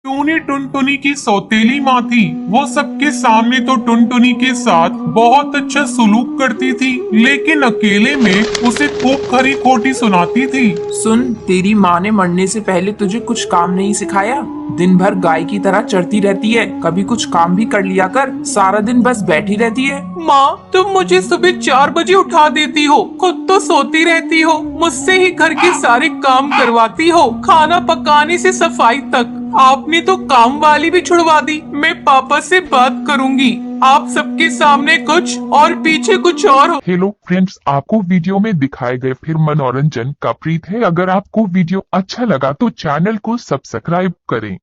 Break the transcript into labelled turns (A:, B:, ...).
A: टूनी टुनटुनी की सौतेली माँ थी। वो सबके सामने तो टुनटुनी के साथ बहुत अच्छा सुलूक करती थी, लेकिन अकेले में उसे खूब खरी खोटी सुनाती थी।
B: सुन, तेरी माँ ने मरने से पहले तुझे कुछ काम नहीं सिखाया? दिन भर गाय की तरह चरती रहती है, कभी कुछ काम भी कर लिया कर, सारा दिन बस बैठी रहती है।
C: माँ, तुम मुझे सुबह 4 बजे उठा देती हो, खुद तो सोती रहती हो, मुझसे ही घर के सारे काम करवाती हो, खाना पकाने से सफाई तक। आपने तो काम वाली भी छुड़वा दी। मैं पापा से बात करूंगी। आप सबके सामने कुछ और पीछे कुछ और हो।
A: हेलो फ्रेंड्स, आपको वीडियो में दिखाए गए फिर मनोरंजन का प्रीत है। अगर आपको वीडियो अच्छा लगा तो चैनल को सब्सक्राइब करें।